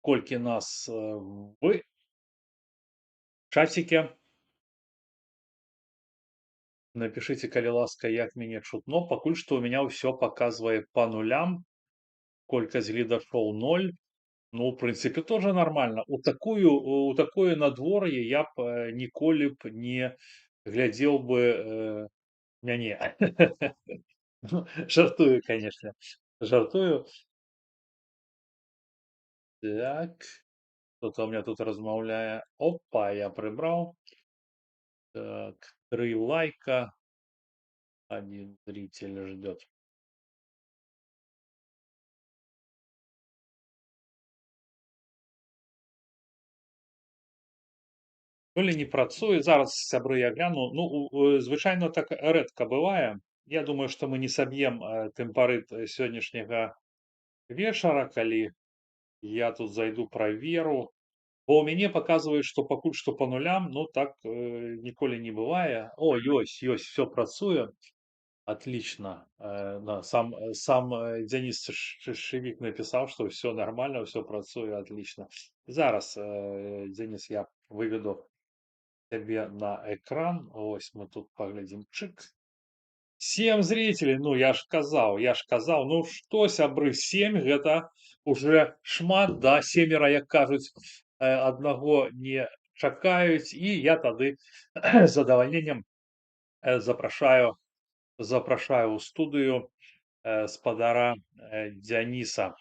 Колькі нас в чаціке. Напишите, калі ласка, як мяне чутно. Пакуль што ў меня ўсё паказвае па нулям. Колькасць гледачоў 0. Ну, ў прынцыпе, тоже нормально. У такое надвор'е я б ніколі б не глядзеў бы мяне. Ну, жартую, конечно. Жартую. Так. Кто-то у меня тут размаўляе. Опа, я прибрал. Так, 3 лайка. 1 зритель ждет. Коли не працуе, зараз, сябры, я гляну. Ну, звычайно, так рэдка бывае. Я думаю, што мы не саб'ем тэмпарыт сённяшняга вечара, калі я тут зайду праверу. Бо ў мяне паказваюць, што пакуль што па нулям, ну так ніколі не бывае. О, ёсць, всё працуе. Отлично. Да, сам Денис Шевик написал, что все нормально, все працуе отлично. Зараз, Денис, я выведу тебе на экран. Ось мы тут поглядим. Чик. 7 зрителей. Ну, я ж казаў. Ну што, сябры, 7 гэта уже шмат, да, семера, як кажуць, аднаго не чакаюць. І я тады з задавальненнем запрашаю ў студыю спадара Дзяніса.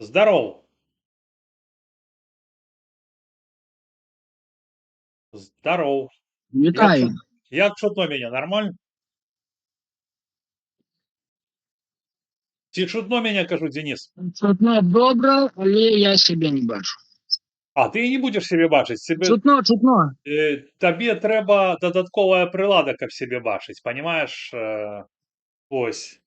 Здароў! Здароў! Вітаю. Як чутно мяне? Нормально? Ці чутно мяне, кажу, Дзяніс? Чутно добра, але я сябе не бачу. А, ты і не будзеш сябе бачыць. Чутно. Табе трэба дадатковая прылада, каб сябе бачыць, панимаеш? Ось.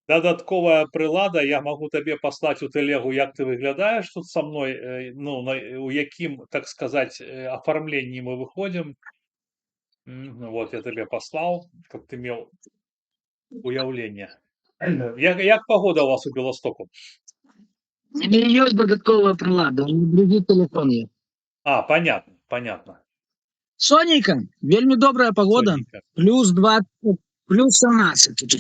Дадатковая прылада, я магу табе паслаць у тэлегу, як ты выглядаеш тут са мной, ну, у якім, так сказаць, афармленні мы выходзім. Вот, я тебе послал, каб ты меў уяўленне. Як погода у вас у Беластоку? У меня есть додатковая прилада, у меня другий телефон є. А, понятно. Сонейка, вельми добрая погода. Соненька. Плюс 20, плюс 17.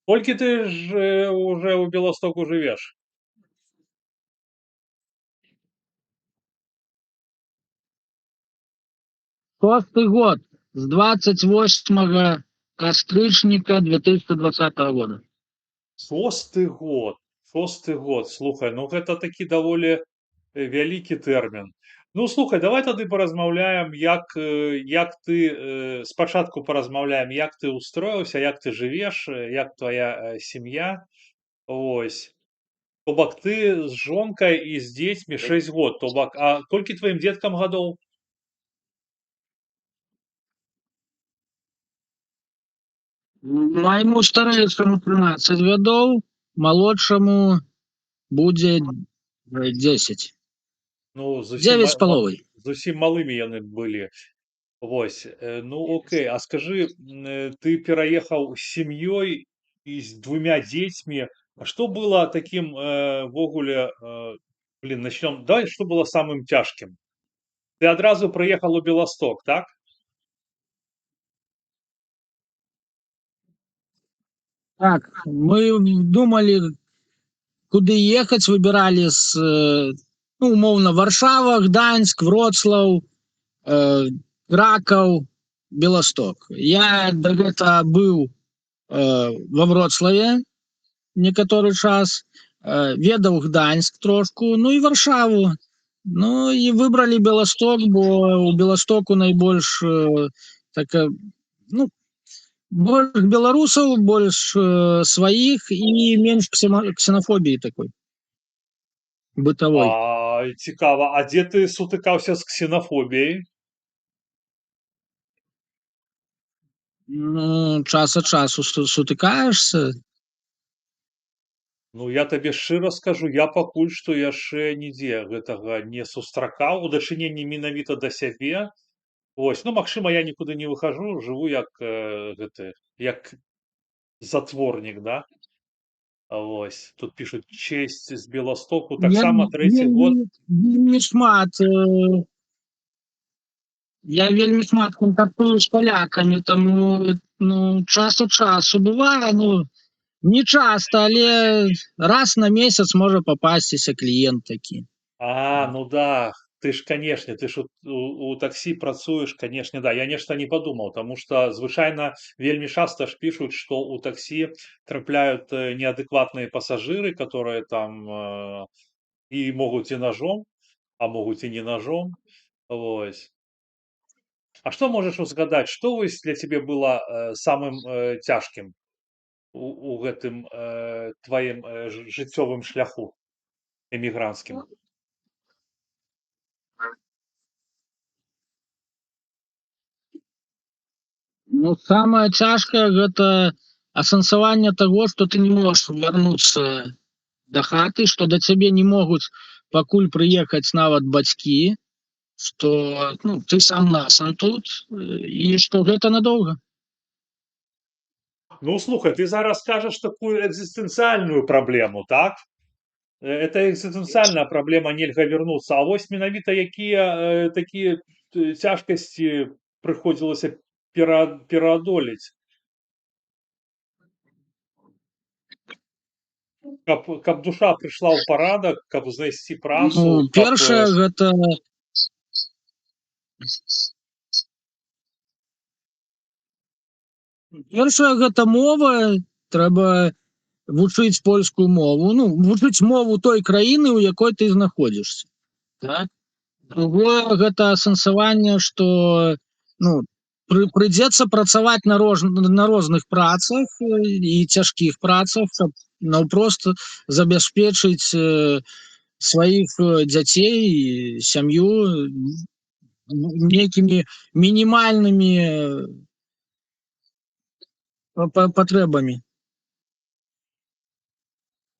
Колькі ты ж уже у Беластоку живеш? Шостый год, с 28 кастрычника 2020 года. Шосты год. Слухай, ну гэта такі даволі вялікі тэрмін. Ну, слухай, давай тады паразмаўляем, як ты спачатку паразмаўляем, як ты устроіўся, як ты жывеш, як твоя сям'я. Ось. То бок ты з жонкай і з дзецьмі 6 год. То бок, а колькі тваім дзеткам гадоў? Моему старэйшаму 13 гадоў, малодшаму будзе 10. Ну, 9 з паловай. зусім малымі яны былі. Вось. Ну, окей. А скажы, ты пераехаў з сям'ёй і з 2 дзецьмі. А што было такім ввогуле, начнём. Давай, што было самым цяжкім? Ты адразу прыехаў у Беласток, так? Так, мы думали, куды ехаць, выбіралі з, ну, умоўна, Варшава, Гданьск, Вроцлаў, Кракаў, Беласток. Я да гэта быў во Вроцлаве некаторы час, ведаў Гданьск трошку, ну і Варшаву. Ну і выбралі Беласток, бо у Беластоку найбольш ну, больш беларусаў, больш сваіх і менш ксенафобіі такой бытавой. Цікава. А дзе ты сутыкаўся з ксенафобіяй? Ну, час ад часу сутыкаешься. Ну, я табе шчыра скажу, я пакуль што яшчэ нідзе гэтага не сустракаў у дачыненні менавіта да сябе. Ось, ну, магчыма, я нікуды не выхожу, жыву як як затворнік, да? Вось. Тут пишут: "Честь з Беластоку". Так само Вельмі, третий год. вельмі, вельмі шмат я вельмі шмат контактую з палякамі, таму ну час ад часу бывае, ну не часта, але раз на месяц можа папасціся кліент такі. Ну да, ты ж, канешне, ты ж у таксі працуеш, канешне, да. Я нешта не падумаў, таму што звычайна вельмі часта ж пішуць, што ў таксі трапляюць неадэкватныя пасажыры, которые там і могуць і ножом, а могуць і не ножом. Вось. А што можаш узгадаць, што вось для цябе было самым цяжкім у гэтым тваім жыццёвым шляху эмігранцкім? Ну самае цяжкае гэта асэнсаванне таго, што ты не можаш вярнуцца да хаты, што да цябе не могуць пакуль прыехаць нават бацькі, што ну, ты сам насам тут і што гэта надоўга. Ну, слухай, ты зараз кажаш такую экзістэнцыяльную праблему, так? Это экзістэнцыяльная праблема, нельга вярнуцца. А вось менавіта якія такія цяжкасці прыходзілася пераадолець, каб душа прыйшла ў парадак, каб знайсці Ну, працу, каб першае гэта мова, трэба вучыць польскую мову, ну вучыць мову той краіны, у якой ты знаходзішся. Так? Другое гэта асэнсаванне, што ну, прыйдзецца працаваць на розных працах і цяжкіх працах, каб наўпрост забяспечыць сваіх дзяцей і сям'ю нейкімі мінімальнымі патрэбамі.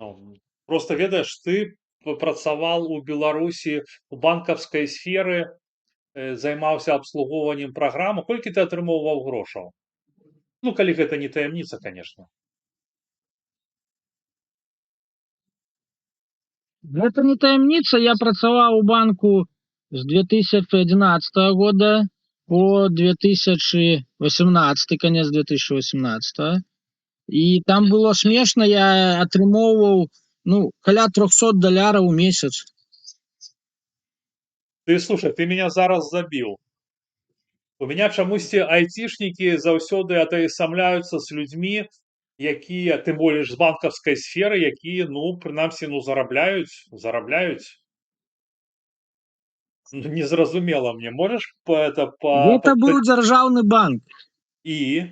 ну, проста ведаеш, ты працаваў у Беларусі у банкаўскай сферы, займаўся абслугоўваннем праграмы. Колькі ты атрымоўваў грошаў? Ну, калі гэта не таямніца, канешне. Гэта не таямніца, я працаваў у банку з 2011 года по 2018, конец 2018. І там было смешна, я атрымоўваў ну, каля $300 у месяц. Ты слушай, ты меня зараз забіў. У меня чамусьці айцішнікі заўсёды атаясамляюцца з людзьмі, якія, тым болей з банкаўскай сферы, якія, ну, прынамсі, ну, зарабляюць. Ну, незразумела мне. Можаш Гэта быў дзяржаўны банк. і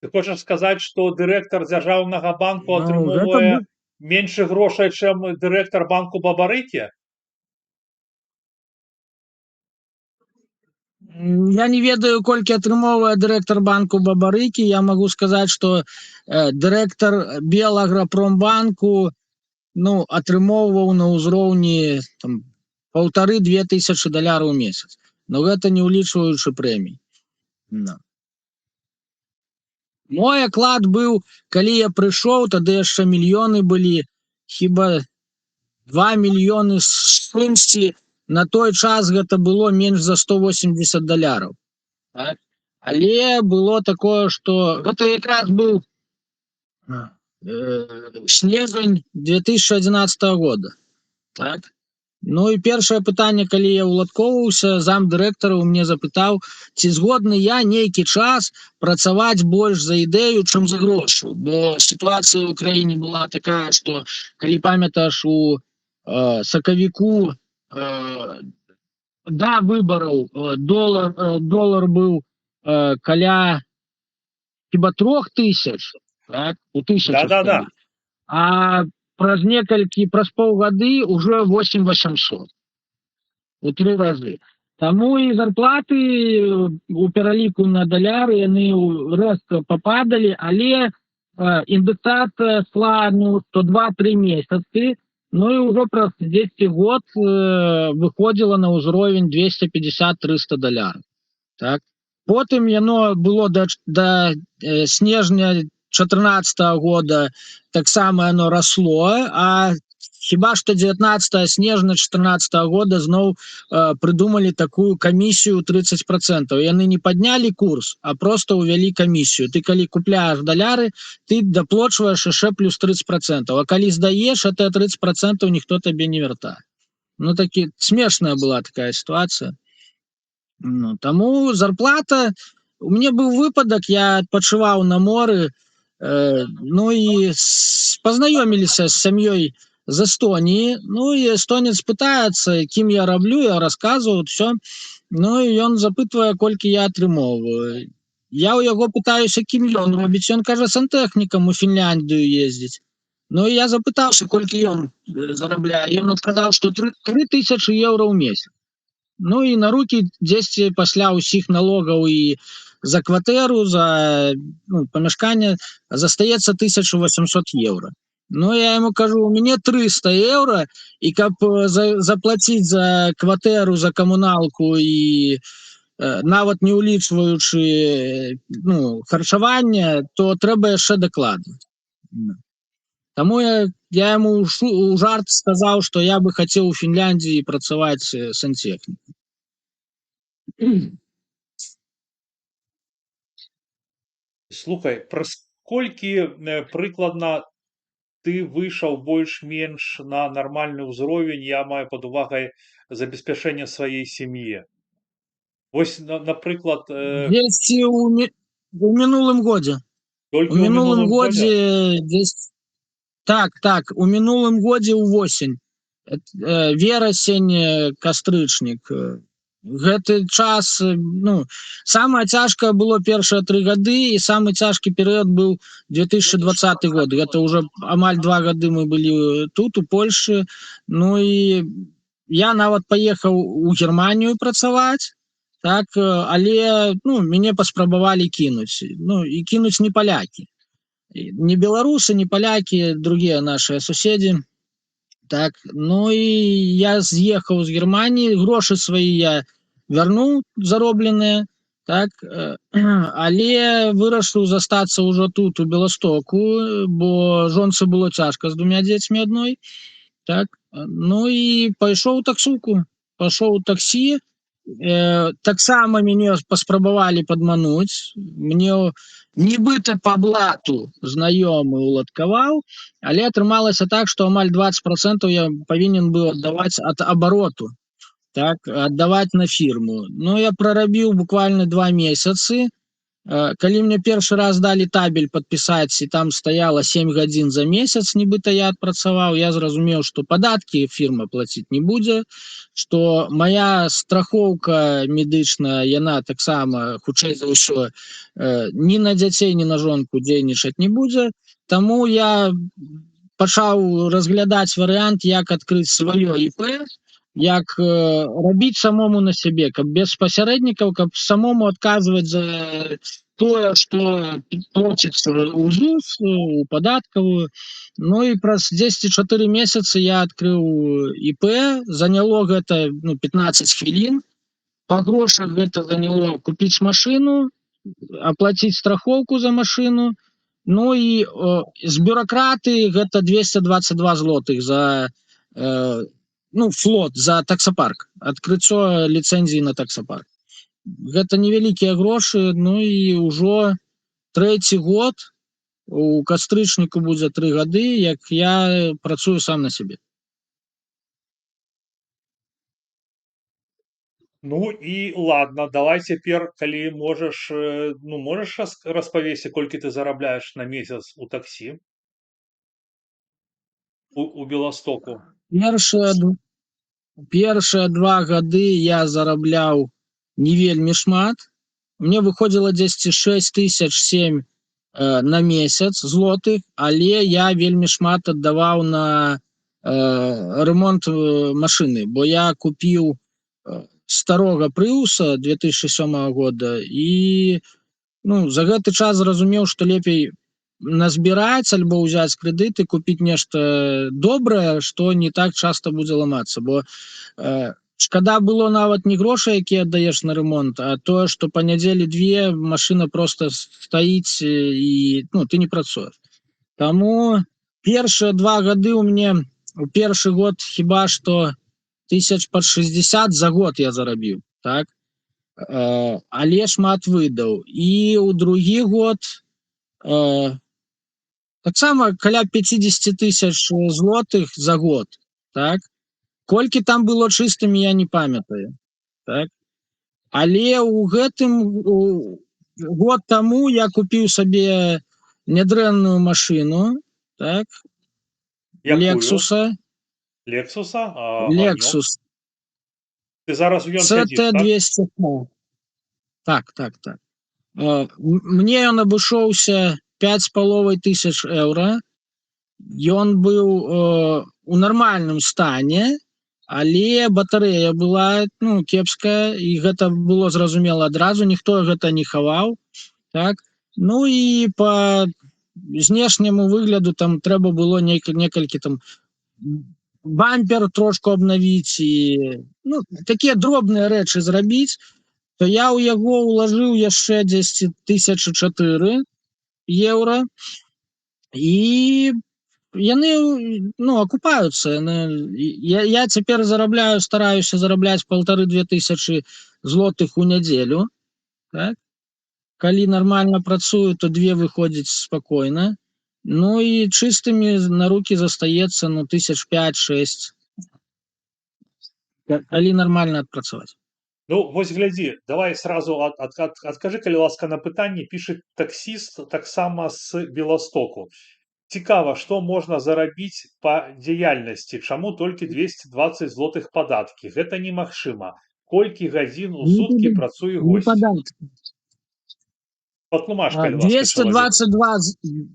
ты хочаш сказаць, што дырэктар дзяржаўнага банку Ну, гэта атрымоўвае быў менш грошай, чым дырэктар банку Бабарыкі? Я не ведаю, колькі атрымоўвае дырэктар банку Бабарыкі. Я магу сказаць, што дырэктар Белаграпромбанку ну, атрымоўваў на ўзроўні $1500–2000 у месяц. Но гэта не ўлічваючы прэмій. No. Мой аклад быў, калі я прыйшоў, тады яшчэ мільёны былі, хіба 2 мільёны з чымсьці. На той час гэта было менш за $180. Так? Але было такое, што гэта якраз быў снежань 2011 года. Так? Ну і першае пытанне, калі я ўладкоўваўся, замдырэктара ў мне запытаў, ці згодны я нейкі час працаваць больш за ідэю, чым за грошы. Бо сітуацыя ў краіне была такая, што калі памятаеш, у сакавіку да выбараў долар быў каля хіба 3000, так? У тысячах. Да-да-да. А праз паўгады уже 8800. У 3 разы. Таму і зарплаты у пераліку на даляры яны рэзка пападалі, але індексацыя шла ну, 102–3 месяцы, ну і ўжо праз 10 год выходзіла на ўзровень $250–300. Так? Потым яно было да снежня 14 года таксама оно росло, а хіба што 19 снежня 14 года зноў прыдумалі такую камісію 30%. Яны не паднялі курс, а просто ўвялі камісію. Ты калі купляеш даляры, ты даплочваеш яшчэ плюс 30%, а калі здаеш, это 30% ніхто табе не вяртае. Ну, такі смешная была такая ситуация. Ну, таму зарплата... У мяне быў выпадак, я адпачываў на моры, ну і пазнаёміліся з сям'ёй з Эстоніі. Ну і эстонец пытаецца, кім я раблю, я расказваю, всё. Ну і ён запытвае, колькі я атрымоўваю. Я ў яго пытаюся, кім ён робіць. Ён кажа, сантэхнікам у Фінляндыю ездзіць. Ну і я запытаўся, колькі ён зарабляе. Ён адказаў, што 3000 еўра ў месяц. Ну і на рукі дзесьці пасля ўсіх налогаў і за кватэру, за памяшканне застаецца 1800 еўра. Ну, я ему кажу, у мяне 300 еўра, і каб заплаціць за кватэру, за камуналку і нават не ўлічваючы харчаванне, то трэба яшчэ дакладна. Таму я яму ў жарт сказаў, што я бы хацеў у Фінляндіі працаваць сантэхнікам. Слухай, праз колькі прыкладна ты выйшаў больш-менш на нармальны ўзровень, я маю пад увагай забеспячэнне сваёй сям'і? Вось, напрыклад... Дзесьці у мінулым годзе. Толькі у мінулым годзе дзесь... Так, у мінулым годзе ўвосень. Верасень, кастрычнік. Гэты час, самае цяжкае было першыя 3 гады, і самы цяжкі перыяд быў 2020 год. Гэта ўжо амаль 2 гады мы былі тут, у Польшы. Ну і я нават паехаў у Германію працаваць, так, але мяне паспрабавалі кінуць. І кінуць не палякі. Не беларусы, не палякі, другія нашыя суседзі. Так, ну і я з'ехаў з Германіі, грошы свае я вярнуў заробленыя, так, але вырашыў застацца ўжо тут, у Беластоку, бо жонцы было цяжка з 2 дзецьмі адной. Так, ну і пайшоў у таксуку, пайшоў у таксі. Таксама мяне паспрабавалі падмануць. Мне нібыта па блату знаёмы уладкаваў, але атрымалася так, што амаль 20% я павінен быў аддаваць ад абароту, так, аддаваць на фірму. Ну, я прарабіў буквально 2 месяцы. Калі мне першы раз далі табель падпісаць, і там стаяла 7 гадзін за месяц, нібыта я адпрацаваў, я зразумеў, што падаткі фірма плаціць не будзе, што мая страхоўка медычная, яна таксама, хутчэй за ўсё, ні на дзяцей, ні на жонку дзейнічаць не будзе. Таму я пачаў разглядаць варыянт, як адкрыць сваё ІП, як рабіць самому на сябе, каб без пасярэднікаў, каб самому адказваць за тое, што плоціць у ЗУС, у падаткавую. Ну і праз 10-4 месяцы я адкрыў ІП, заняло гэта 15 хвілін. Па грошах гэта заняло купіць машыну, аплаціць страхоўку за машыну, ну і з бюракраты гэта 222 злотых за флот, за таксапарк, адкрыццё ліцэнзіі на таксапарк. Гэта невялікія грошы, ну і ўжо 3-й год, у кастрычніку будзе 3 гады, як я працую сам на сябе. Ну і ладно, давай цяпер, калі можаш, можаш распавесці, колькі ты зарабляеш на месяц у таксі? У Беластоку. Першыя 2 гады я зарабляў не вельмі шмат. Мне выходзіла дзесьці 6007 на месяц злотых, але я вельмі шмат аддаваў на ремонт машыны, бо я купіў старога прыуса 2007 года і за гэты час зразумеў, што лепей назбіраць альбо ўзяць крэдыт і купіць нешта добрае, што не так часта будзе ламацца, бо шкада было нават не грошы, якія аддаеш на ремонт, а тое, што па нядзелі-две машына просто стаіць і ну, ты не працуеш. Таму першыя 2 гады у мне у першы год хіба што 1000 под 60 за год я зарабіў, так? Але шмат выдаў. І ў другі год таксама каля 50 000 злотых за год, так? Колькі там было чыстымі, я не памятаю, так? Але ў гэтым год таму я купіў сабе нядрэнную машыну, так? Лексуса. Лексуса? Лексус. Ты зараз у ён сядзіш, так? CT200. Так. Мне ён абышоўся 5500 еўра. Ён быў у нармальным стане, але батарэя была ну, кепская, і гэта было зразумела адразу, ніхто гэта не хаваў. Так? Ну і па знешняму выгляду там трэба было некалькі там бампер трошку абнавіць і ну, такія дробныя рэчы зрабіць, то я ў яго ўлажыў яшчэ 10 400 еўра, і яны ну, акупаюцца. Я цяпер зарабляю, стараюся зарабляць 1500-2000 злотых у нядзелю. Так? Калі нармальна працую, то 2 выходзіць спакойна. Ну і чыстымі на рукі застаецца ну, 5,000-6. Калі нармальна адпрацаваць. Ну, вось глядзі, давай сразу адкажы, калі ласка, на пытанне. Піша таксіст таксама з Беластоку. Цікава, што можна зарабіць па дзеяльнасці, чаму толькі 220 злотых падаткі? Гэта немагчыма. Колькі гадзін у суткі працуе госць? Патлумаш, калі ласка,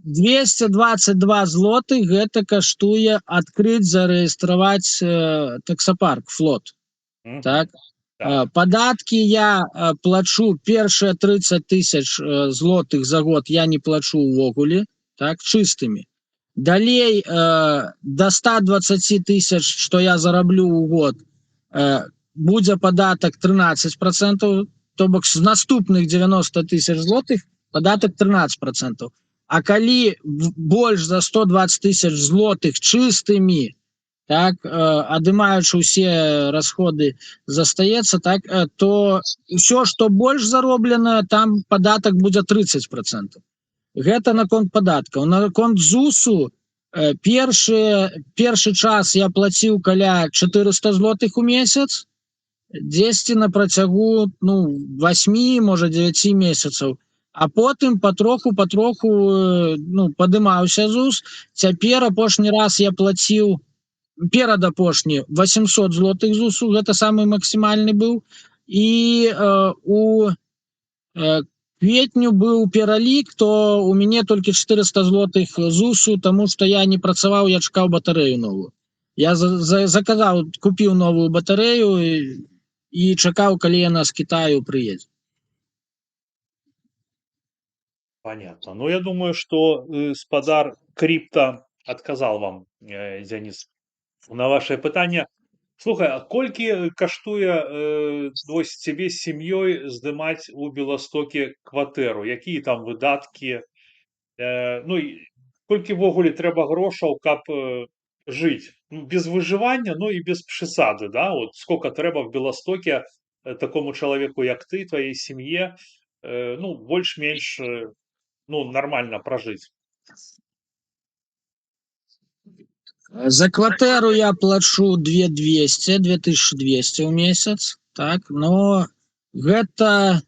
222 злотых гэта каштуе адкрыць, зарэгістраваць таксапарк, флот. Так? Падаткі я плачу, першыя 30 000 злотых за год я не плачу ўвогуле, так, чыстымі. Далей до 120 000, што я зараблю ў год, будзе падатак 13%, то бок з наступных 90 000 злотых падатак 13%. А калі больш за 120 000 злотых чыстымі, так, адымаючы ўсе расходы, застаецца, так, то ўсё, што больш зароблена, там падатак будзе 30%. Гэта наконт падаткаў. Наконт ЗУСу першы час я плаціў каля 400 злотых у месяц, 10 на працягу ну, 8, можа 9 месяцаў. А потым патроху ну, падымаўся ЗУС. Цяпер апошні раз я плаціў перадапошні 800 злотых ЗУСу, гэта самы максімальны быў. І у кветню быў пералік, то у мяне толькі 400 злотых ЗУСу, таму што я не працаваў, я чакаў батарэю новую. Я заказаў, купіў новую батарэю і чакаў, калі яна з Китаю прыедзе. Понятно. Ну, я думаю, что спадар крипто отказал вам, Денис, на ваше пытанне. Слухай, а колькі каштуе вось цябе з сям'ёй здымаць у Беластоке кватэру? Якія там выдаткі? Ну, колькі ввогуле трэба грошаў, каб жыць? Без выжывання, ну і без прысады, да? Вот сколько трэба в Беластоке такому чалавеку, як ты, твоей сем'е, ну, больш-менш ну, нормально прожить? За кватэру я плачу 2200 ў месяц, так, но гэта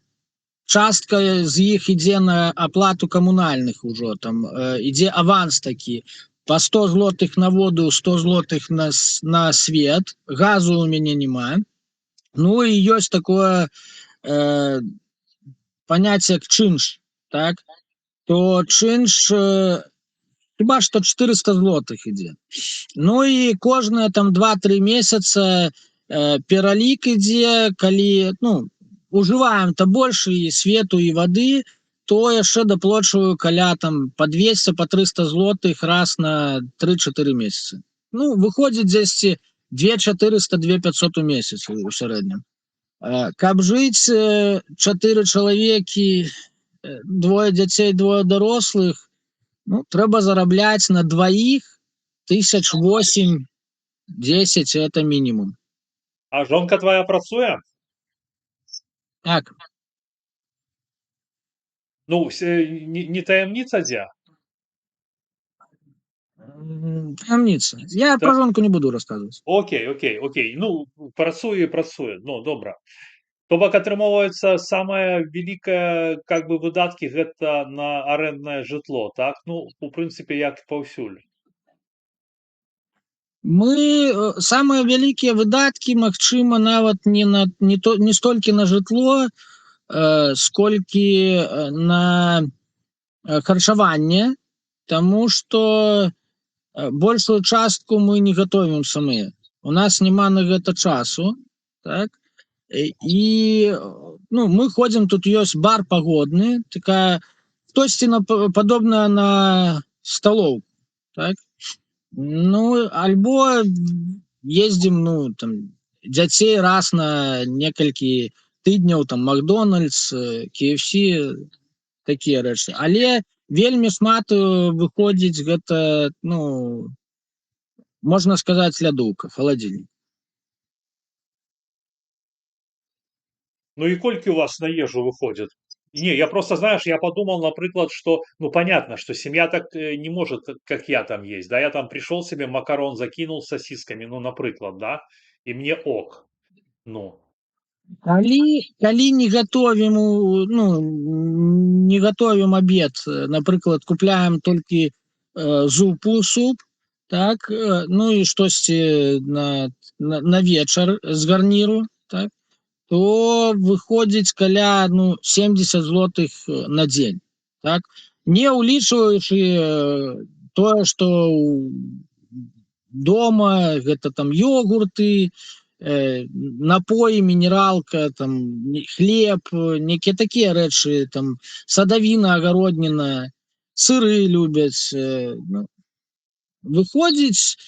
частка з іх ідзе на аплату камунальных ужо, там ідзе аванс такі, па 100 злотых на воду, 100 злотых на свет, газу у мяне няма. Ну і ёсць такое паняцце як чынш, так, то чынш хіба што 400 злотых ідзе. Ну і кожныя там 2-3 месяца пералік ідзе, калі ну, ужываем то больш і свету, і вады, то яшчэ даплочваю каля там по 200, по 300 злотых раз на 3-4 месяцы. Ну, выходзіць дзесьці 2400, 2500 у месяц у сярэднім. Каб жыць 4 чалавекі, двое дзяцей, двое дарослых, ну, трэба зарабляць на дваіх 8 000 10 это мінімум. А жонка твоя працуе? Так, Ну, не таямніца дзе? таямніца. Я Та... про жонку не буду расказваць. Окей. Ну, працуе. Ну, добра. То бок атрымоўваецца самае вялікае как бы выдаткі гэта на арэнднае жытло, так? Ну, у прынцыпе, як і паўсюль. Мы самыя вялікія выдаткі, магчыма, нават не столькі на жытло, сколькі на харчаванне, таму што большую частку мы не готовім самыя. У нас няма на гэта часу, так? І ну, мы ходзім, тут ёсць бар пагодны, такая штосьці падобнае на сталоўку, так? Ну, альбо ездзім, ну, там, дзяцей раз на некалькі тыдняў, там, Макдональдс, KFC, такія рэчы. Але вельмі шмат выходзіць гэта, ну, можна сказаць, лядоўка, халадзільнік. Ну и колькі у вас на ежу выходит? Не, я просто, знаешь, я подумал, например, что, ну, понятно, что семья так не может, как я там есть, да, я там пришел себе, макарон закинул с сосисками, ну, например, да, и мне ок, ну. Калі не готовім, ну, не готовім абед, напрыклад, купляем толькі зупу, суп, так, ну і штосьці на вечар з гарніру, так, то выходзіць каля, ну, 70 злотых на дзень, так, не ўлічваючы тое, што дома гэта там ёгурты, напоі, мінералка, там, хлеб, некія такія рэчы, там, садавіна агародніна, сыры любяць. Ну, выходзіць,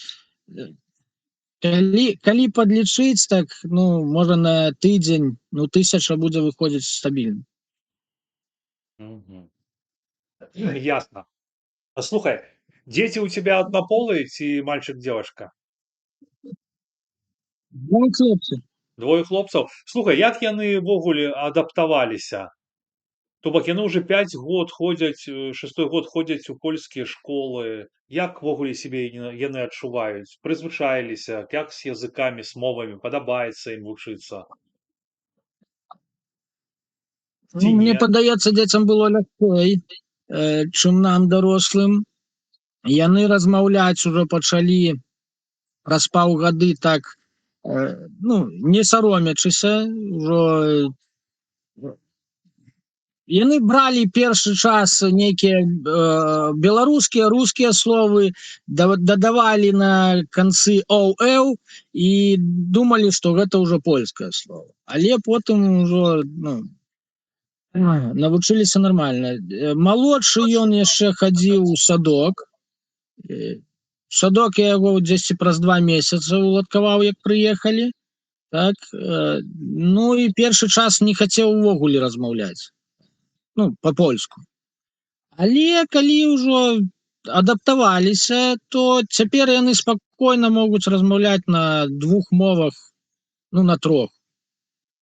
калі падлічыць, так, ну, можа на тыдзень, ну, 1000 будзе выходзіць стабільна. Ясно. А слухай, дети у тебя однополые ці мальчик-девочка? Двое хлопцаў. Двое хлопцаў. Слухай, як яны ўвогуле адаптаваліся? То бок яны ўжо 5 год ходзяць, 6-й год ходзяць у польскія школы. Як ўвогуле сябе яны адчуваюць? Прызвычаіліся? Як з языкамі, з мовамі? Падабаецца ім вучыцца? Ну, мне падаецца, дзецям было лягчэй, чым нам, дарослым. Яны размаўляць ужо пачалі праз паўгады так, ну, не саромячыся, ужо яны бралі першы час нейкія беларускія, рускія словы, дадавалі на канцы оў-эў і думалі, што гэта ўжо польскае слово. Але потым ужо, ну, навучыліся нармальна. Малодшы ён яшчэ хадзіў у садок. Садок я яго дзесьці праз 2 месяцы уладкаваў, як прыехалі. Так, ну і першы час не хацеў увогуле размаўляць. Ну, па-польску. Але калі ўжо адаптаваліся, то цяпер яны спакойна могуць размаўляць на 2 мовах, ну, на 3.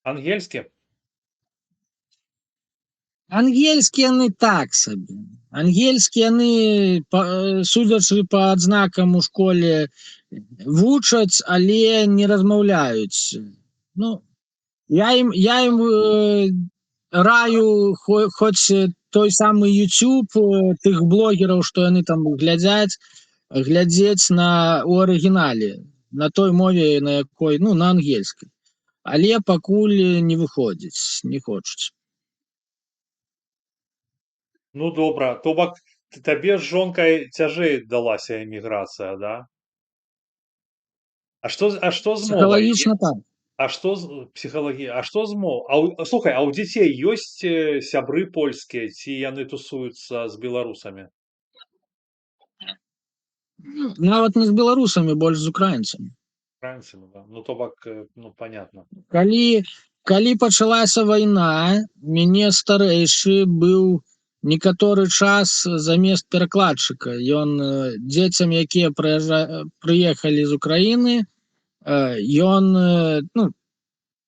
Ангельскі? Ангельскі яны так сабе. Ангельскі яны, судзячы па адзнакам у школе, вучаць, але не размаўляюць. Ну, я ім раю хоць той самы YouTube, тых блогераў, што яны там глядзяць, глядзець у арыгінале, на той мове, на якой, ну, на ангельскай. Але пакуль не выходзіць, не хочуць. Ну, добра. То бок табе з жонкай цяжэй далася эміграцыя, да? А што з мовай? Псіхалагічна так. А што з псіхалагіяй? А што з слухай, а ў дзяцей ёсць сябры польскія ці яны тусуюцца з беларусамі? Нават не з беларусамі, больш з украінцамі. украінцамі, да? Ну, то бок, ну, понятно. Калі калі пачалася вайна, мяне старэйшы быў некаторы час замест перакладчыка. Ён дзецям, якія прыехалі з Украіны, ён ну,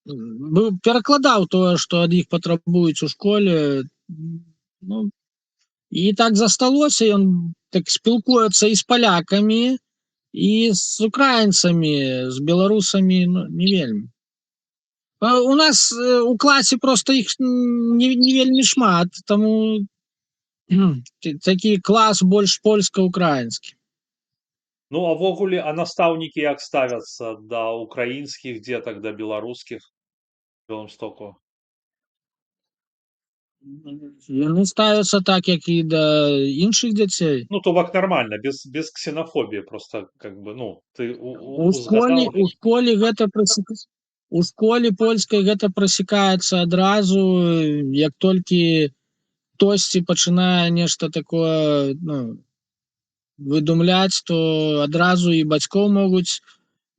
быў перакладаў тое, што ад іх патрабуюць у школе. Ну, і так засталося, ён так спілкуецца і з палякамі, і з украінцамі, з беларусамі, ну, не вельмі. У нас у класе просто іх не вельмі шмат, таму такі клас больш польска-украінскі. Ну, а ввогуле, а настаўнікі як ставяцца да украінскіх дзетак, да беларускіх у Белымстоку? Яны ставяцца так, як і да іншых дзяцей. Ну, то бок нормально, без ксенофобии, просто как бы, ну, ты У школе узгадал. у школе гэта у школе польскай гэта прасекаецца адразу, як толькі хтосьці пачынае нешта такое, ну, выдумляць, то адразу і бацькоў могуць,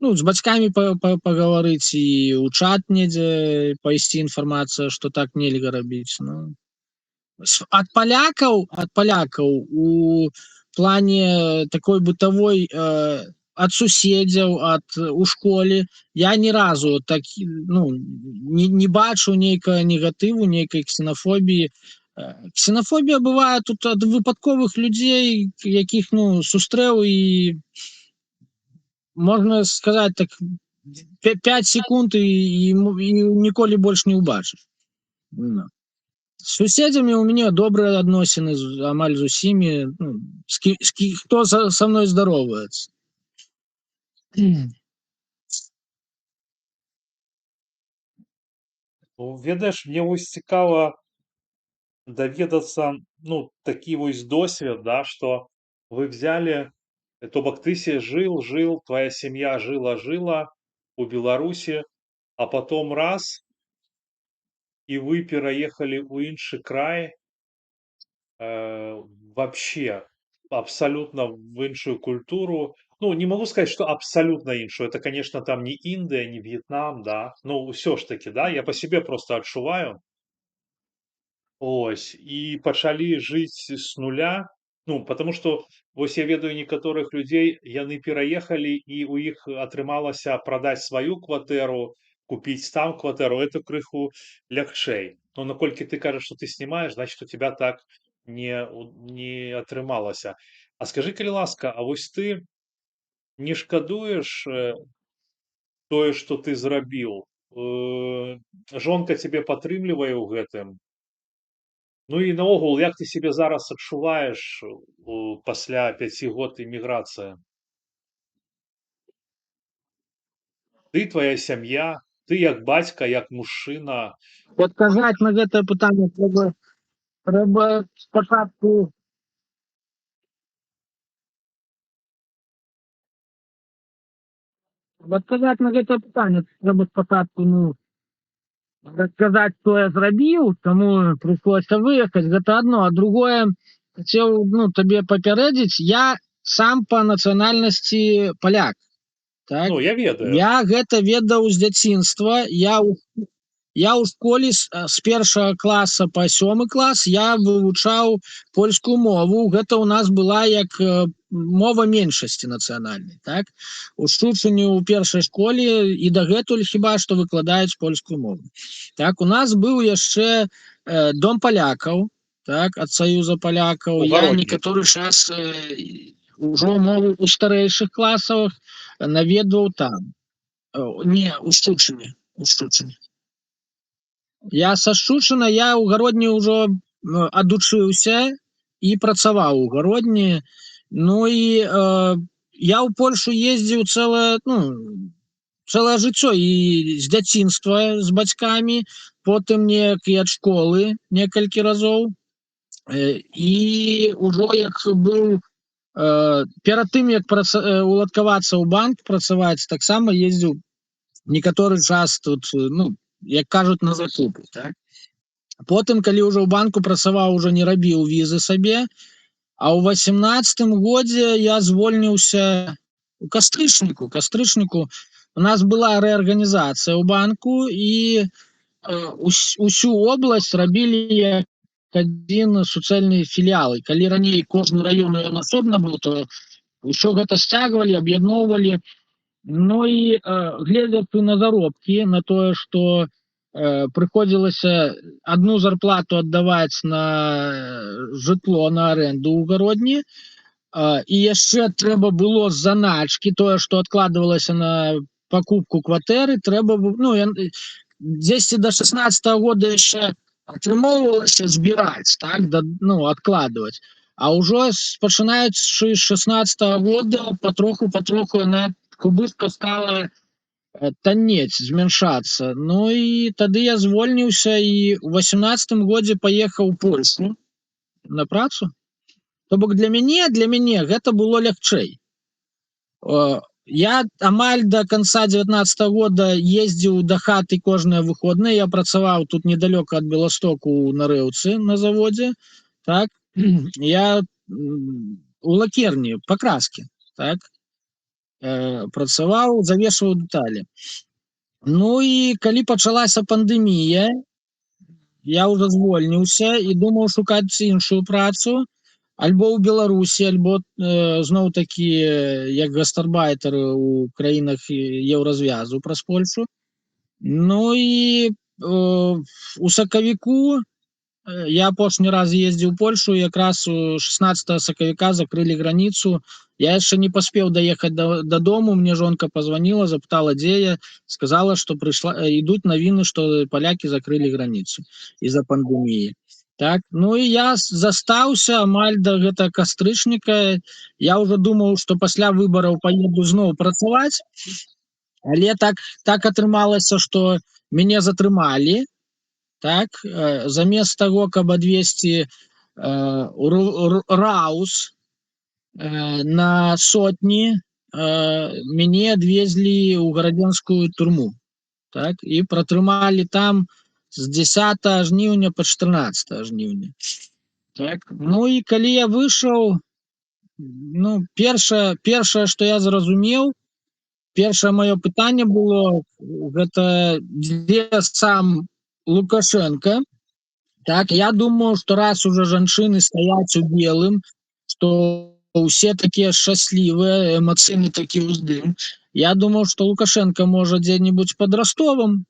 ну, з бацькамі пагаварыць, і ў чат недзе пайсці інфармацыя, што так нельга рабіць. Ну, ад палякаў у плане такой бытавой, ад суседзяў, у школе я ні разу такі, ну, не бачу нейкага негатыву, нейкай ксенафобіі. Ксенафобія бывае тут ад выпадковых людзей, якіх, ну, сустрэў, і можна сказаць так, 5 секунд, і ніколі больш не ўбачыш. Ну. З суседзямі ў мяне добрыя адносіны амаль з усімі, ну, хто са мной здароўваецца. Ну, ведаеш, мне вось цікава даведацца, ну, такі вось досвед, да, што вы взяли, то бок ты се жил, твоя семья жила у Беларусі, а потом раз, і вы пераехалі ў іншы край, вообще абсолютно в іншую культуру. Ну, не могу сказать, что абсолютно іншую. Это, конечно, там не Индия, не Вьетнам, да. Но все ж таки, да, я по себе просто адчуваю. Ось, і пачалі жыць з нуля. Ну, потому что вось я ведаю некаторых людзей, яны пераехалі, і ў іх атрымалася прадаць сваю кватэру, купіць там кватэру. Это крыху лягчэй. Но наколькі ты кажаш, што ты снимаешь, значит, у тебя так не атрымалася. А скажы, калі ласка, а вось ты не шкадуеш тое, што ты зрабіў? Жонка цябе падтрымлівае ў гэтым? Ну і наогул, як ты себе зараз адчуваеш пасля 5 год эміграцыі? Ты, твоя сям'я, ты як бацька, як мужчына. Адказаць на гэтае пытанне трэба спачатку адказаць на гэтае пытанне трэба спачатку, ну, расказаць, што я зрабіў, таму прыйшлося выехаць, гэта адно. А другое, хацеў, ну, табе папярэдзіць, я сам па нацыянальнасці паляк. Так? Ну, я ведаю. Я гэта ведаў з дзяцінства. Я ў школе з першага класа па 7 клас я вывучаў польскую мову. Гэта ў нас была як мова меншасці нацыянальнай. Так? У Шчучыне ў першай школе і дагэтуль хіба што выкладаюць польскую мову. Так? У нас быў яшчэ дом палякаў, так? Ад Саюза палякаў. Я некаторы час ужо мову ў старэйшых класах наведваў там. Не, у Шчучыне. Я са Шчучына, я ў Гародні ўжо адучыўся і працаваў у Гародні. Ну і я ў Польшу ездзіў цэлае жыццё, і з дзяцінства з бацькамі, потым неяк і ад школы некалькі разоў. І ўжо як быў, перад тым, як уладкавацца ў банк, працаваць, таксама ездзіў некаторы час тут, ну, як кажуць, на закупы. Так? Потым, калі ўжо ў банку працаваў, ужо не рабіў візы сабе, а ў 18-м годзе я звольніўся у кастрычніку. у нас была рэарганізацыя ў банку, і усю область рабілі як адзін суцэльны філіал. І калі раней кожны раён ён асобна быў, то ўсё гэта сцягвалі, аб'ядноўвалі. Ну і гледзячы на заробкі, на тое, што прыходзілася адну зарплату аддаваць на жытло, на аренду ў гародні, і яшчэ трэба было з заначкі, тое, што адкладвалася на пакупку кватэры, трэба ну, дзесьці да 16-го года яшчэ атрымоўвалася збіраць, так, ну, адкладваць. А ўжо пачынаючы з 16-го года патроху яна хутка стала таннець, змяншацца. Ну і тады я звольніўся і ў 18-м годзе паехаў у Польшу на працу. То бок для мяне гэта было лягчэй. Я амаль до конца 19-го года ездзіў да хаты кожныя выходныя. Я працаваў тут недалёка ад Беластоку на Рэўцы на заводзе. Так? Я у лакерні пакраскі, так? Працаваў, завешваў дэталі. Ну і калі пачалася пандэмія, я ўжо звольніўся і думаў шукаць іншую працу, альбо ў Беларусі, альбо зноў такі як гастарбайтер у краінах еўразвязу праз Польшу. Ну і у сакавіку я апошні раз ездзіў у Польшу, якраз у 16 сакавіка закрылі граніцу. Я яшчэ не паспеў даехаць дадому, мне жонка позвонила, запытала, дзе я, сказала, што ідуць навіны, што палякі закрылі граніцу из-за пандэміі. Так, ну і я застаўся амаль да гэта кастрычніка. Я ўжо думаў, што пасля выбараў паеду зноў працаваць, але так атрымалася, што мяне затрымалі. Так, замест таго, каб адвезці раус на сотні, мяне адвезлі ў гарадзенскую турму. Так, і пратрымалі там з 10 жніўня па 14 жніўня. Так, ну і калі я выйшаў, ну, першае, што я зразумеў, першае маё пытанне было, гэта дзе сам Лукашенко. Так, я думаю, што раз уже жанчыны стаяць у белым, што ўсе такія шчаслівыя, эмацыйны такі ўздым. Я думаў, што Лукашенко можа дзе-небудзь пад Ростовам.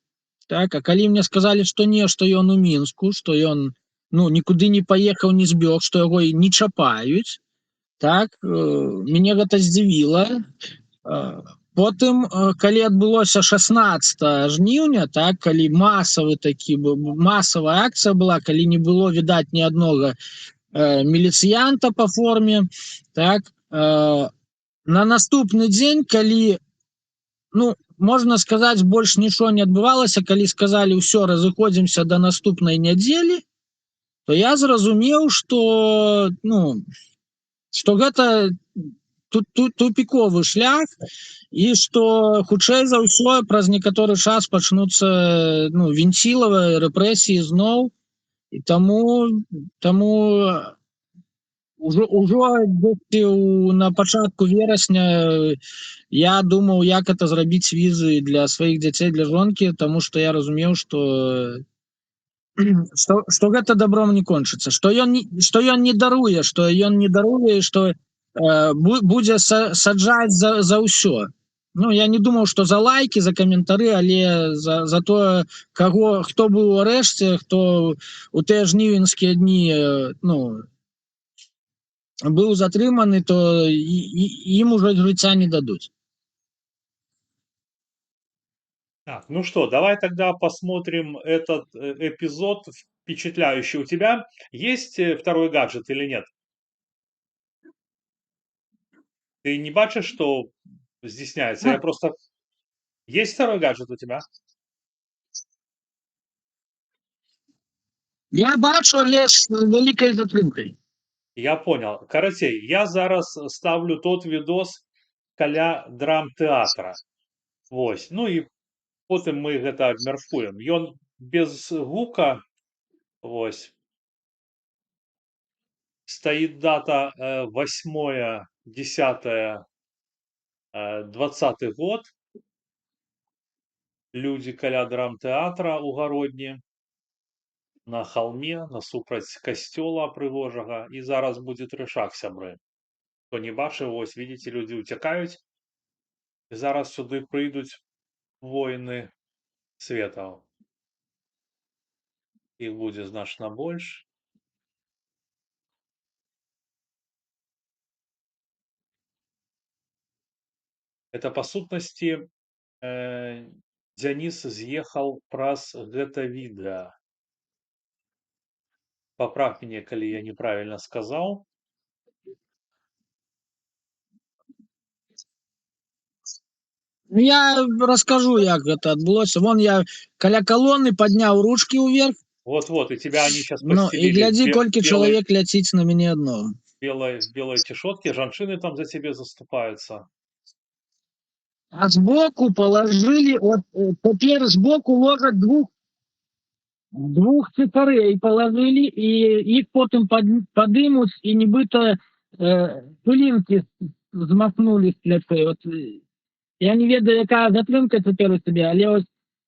Так, а калі мне сказалі, што не, што ён у Мінску, што ён нікуды не паехаў, не збег, што яго не чапаюць, так, мяне гэта здзівіла. Потым, калі адбылося 16 жніўня, так, калі масавая акцыя была, калі не было відаць ні аднога міліцыянта па форме, так, на наступны дзень, калі, можна сказаць, больш нічого не адбывалася, калі сказалі, ўсё, разыходзімся да наступнай нядзелі, то я зразумеў, што гэта тупіковы шлях, і што хутчэй за ўсё праз некаторы час пачнуцца венцілавыя рэпрэсіі зноў, і таму ўжо на пачатку верасня я думаў, як это зрабіць візы для сваіх дзяцей, для жонкі, таму што я разумеў, што гэта добром не кончыцца, што ён не даруе, што будзе саджаць за ўсё. Я не думаў, што за лайки, за каментары, але за тое, хто быў у арэшце, хто у тыя жнівеньскія дні быў затрыманы, то ім ужо жыцця не дадуць. Так, ну что, давай тогда посмотрим этот эпизод впечатляющий. У тебя есть второй гаджет или нет? Ты не бачишь, что стесняется? Я просто... Есть второй гаджет у тебя? Я бачу, але з великой затрымкой. Я понял. Карацей, я зараз ставлю тот відос каля драмтэатра. Вось. Ну і потым мы гэта абмяркуем. Ён без гука. Вось. Стоит дата 8-10-20 год. людзі каля драмтэатра ў гародні, на халме, насупраць касцёла прыгожага, і зараз будзе трэшак, сябры. Хто не бачыў, вось видите, людзі ўцякаюць, і зараз сюды прыйдуць воіны светаў. Іх будзе значна больш. Это па сутнасці Дзяніс з'ехаў праз гэта відэа. Паправ мяне, калі я неправільна сказаў. Ну, я расскажу, як гэта адбылося. Вон я каля калоны падняў ручкі ўверх, Вот-вот, и тебя они сейчас ну і подстелили глядзі, колькі чалавек ляціць на мяне адного. в белой тишотке, жанчыны там за тебе заступаются. А збоку положили, вот цяпер збоку ложаць двух цыфарэй положили, і іх потым падымуць, і нібыта пылінкі змахнулі з плячэй. Вот, я не ведаю, якая затрымка цяпер у цябе, але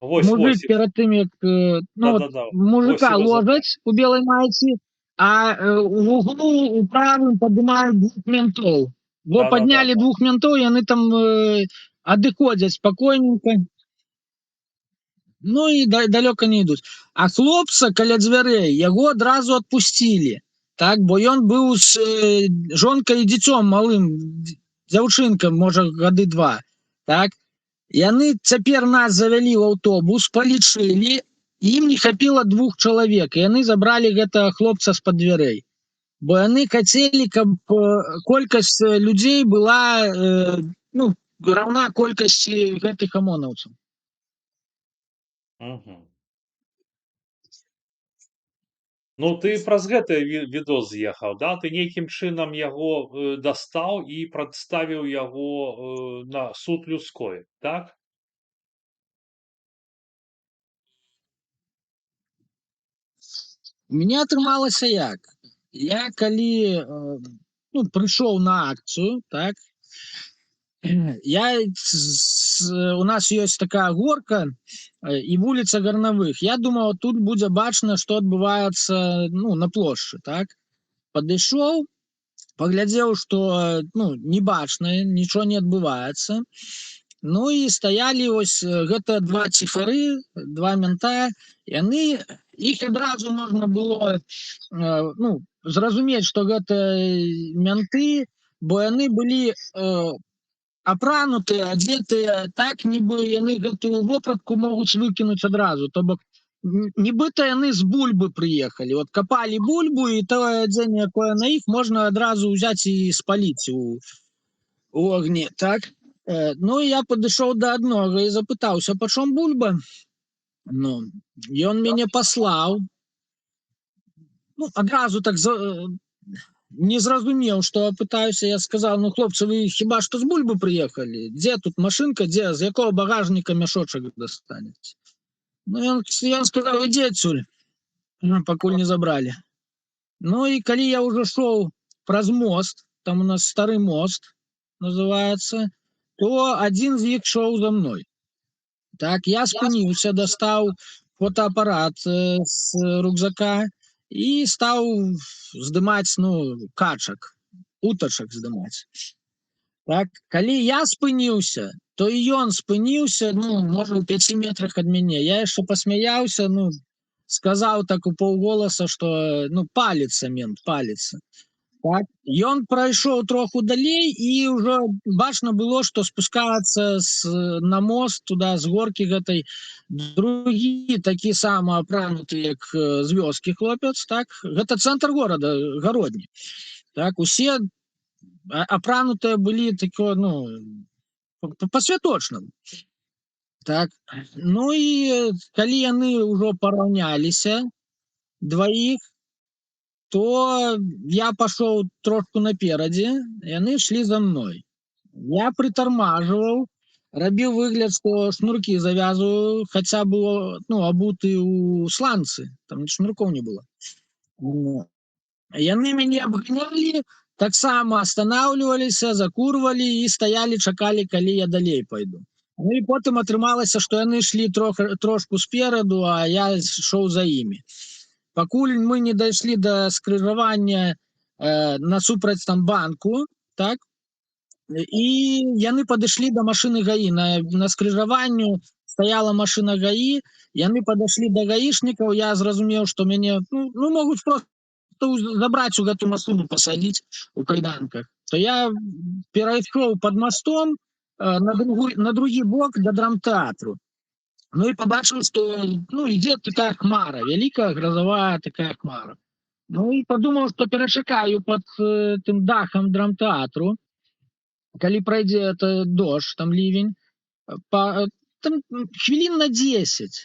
ось мужик перад тым, як Да-да-да. мужика ложаць у белой майцы, а в углу у правым падымаюць двух ментоў. Во паднялі двух ментоў, яны там адыходзяць спакойненько. Ну і далёка не ідуць. А хлопца каля дзвярэй яго адразу адпусцілі. Так, бо ён быў з жонкай і дзіцём малым, дзяўчынка, можа, гады 2. Так. Яны цяпер нас завялі ў аўтобус, палічылі, ім не хапіла 2 чалавек, і яны забралі гэтага хлопца з-пад дзвярэй. Бо яны хацелі, каб колькасць людзей была раўна колькасці гэтых амонаўцаў. Ну, ты праз гэты відос з'ехаў, да? Ты нейкім чынам яго дастаў і прадставіў яго на суд людской, так? У мяне атрымалася як? Я калі прыйшоў на акцыю, так, у нас ёсць такая горка і вуліца Гарнавых. Я думаў, тут будзе бачна, што адбываецца на плошчы, так. Падышоў, паглядзеў, што не бачна, нічого не адбываецца. Ну і стаялі ось гэта 2 цифары, 2 мента, яны, іх адразу можна было зразумець, што гэта менты, бо яны былі апранутыя, адзетыя так, нібы яны гэтую вопратку могуць выкінуць адразу. То бок, нібыта яны з бульбы прыехалі. Вот капалі бульбу, і тое адзенне, якое на іх, можна адразу ўзяць і спаліць у огні, так. Ну, я падышоў да аднога і запытаўся, пачом бульба? Ну, ён мяне паслаў. Ну, адразу так не зразумеў, што пытаюся, я сказаў, ну, хлопцы, вы хіба што з бульбы прыехалі? Дзе тут машынка, дзе, з якого багажніка мяшочак дастанеце? Ну, ён сказаў, ідзі адсюль, пакуль не забралі. Ну, і калі я ўжо шоў праз мост, там у нас стары мост называецца, то адзін з іх шоў за мной. Так, я спыніўся, дастаў фотоапарат з рюкзака і стаў здымаць, качак, утачак здымаць. Так, калі я спыніўся, то і ён спыніўся, можа, у 5 метрах ад мяне. Я яшчэ пасмяяўся, сказаў так у паўголаса, што, паліцца мент, паліцца. Так, ён прайшоў троху далей, і ўжо бачна было, што спускаецца на мост туда з горкі гэтай другі такі самы апрануты, як з вёскі хлопец, так, гэта цэнтр горада, гародні. Так, усе апранутыя былі тако, па-святочнаму. Так, ну і калі яны ўжо параўняліся, дваіх, то я пашоў трошку наперадзе, яны ішлі за мной. Я прытармажваў, рабіў выгляд, што шнуркі завязваю, хаця было, абуты ў сланцы, там шнуркоў не было. Яны мяне абганялі, таксама астанаўліваліся, закурвалі і стаялі, чакалі, калі я далей пайду. Ну і потым атрымалася, што яны ішлі трошку спераду, а я ішоў за імі. Пакуль мы не дайшлі да скрыжавання насупраць там банку, так, і яны падышлі да машыны ГАІ. На скрыжаванню стаяла машына ГАІ, яны падышлі да гаішнікаў, я зразумеў, што мяне могуць просто забраць у гэту машыну, пасадзіць у кайданках. То я перайшоў пад мастом на другі бок да драмтэатру. Ну і пабачыў, што ідзе такая хмара, вялікая гразавая такая хмара. Ну і падумаў, што перачакаю пад тым дахам драмтэатру, калі пройдзе дождж, там ливень, там хвілін на 10.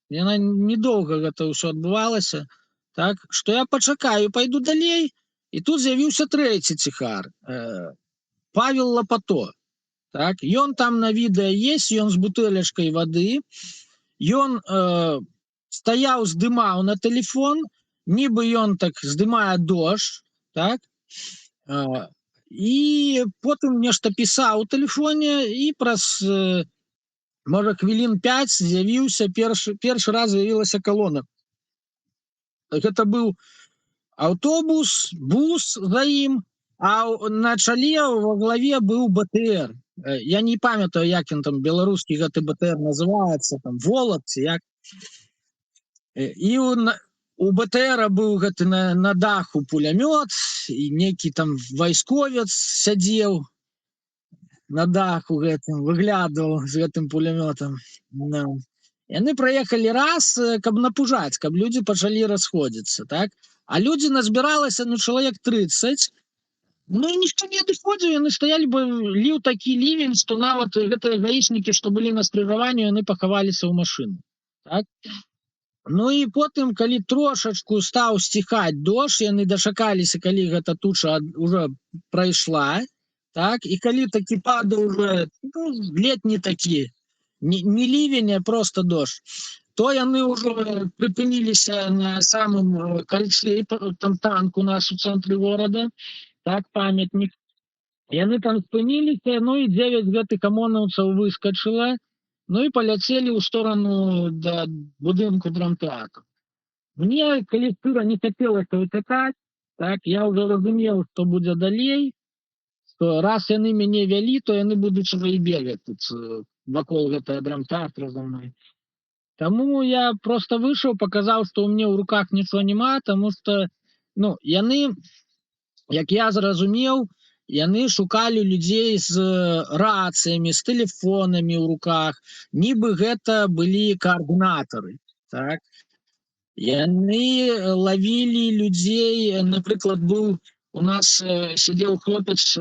Яна недоўга гэта ўсё адбывалася, так, што я пачакаю, пайду далей, і тут з'явіўся трэці ціхар, Павел Лапато. Так, ён там на відэа есть, ён з бутэлечкай вады, ён стаяў, здымаў на тэлефон, нібы ён так здымае дождж, так, і потым нешта пісаў у тэлефоне, і праз можа хвілін 5 з'явіўся, першы раз з'явілася калона. Гэта быў аўтобус, бус за ім, а на чале во главе быў БТР. Я не памятаю, як ён там беларускі гэты БТР называецца, там Волат ці як. І у БТРа быў гэты на даху пулямёт, і нейкі там вайсковец сядзеў на даху гэтым, выглядаў з гэтым пулямётам. Яны праехалі раз, каб напужаць, каб людзі пачалі расходзіцца, так? А людзі назбіралася, чалавек 30, ну і ніхто не адыходзіў, яны стаялі, бо ліў такі ливень, што нават гэтыя гаішнікі, што былі на скрыжаванні, яны пахаваліся ў машыну. Так? Ну і потым, калі трошачку стаў сціхаць дождж, яны дачакаліся, калі гэта туча ўжо прайшла, так? І калі такі падаў уже летні такі, не ливень, а просто дождж, то яны ўжо прыпыніліся на самым кальцы, там танк у нас у цэнтры горада, так, памятнік. Яны там спыніліся, ну і 9 гэтых амонаўцаў выскачыла, ну і паляцелі ў сторону да будынку драмтэатру. Мне, калі шчыра, не хацелася ўцякаць, так, я ўжо разумеў, што будзе далей, што раз яны мяне вялі, то яны будуць ужо і бегаць тут вакол гэтага драмтэатра за мной. Таму я просто выйшаў, паказаў, што ў мне ў руках нічого няма, таму што яны, як я зразумеў, яны шукалі людзей з рацыямі, з тэлефонамі ў руках, нібы гэта былі каардынатары, так. Яны лавілі людзей, напрыклад, быў у нас сидзеў хлопец,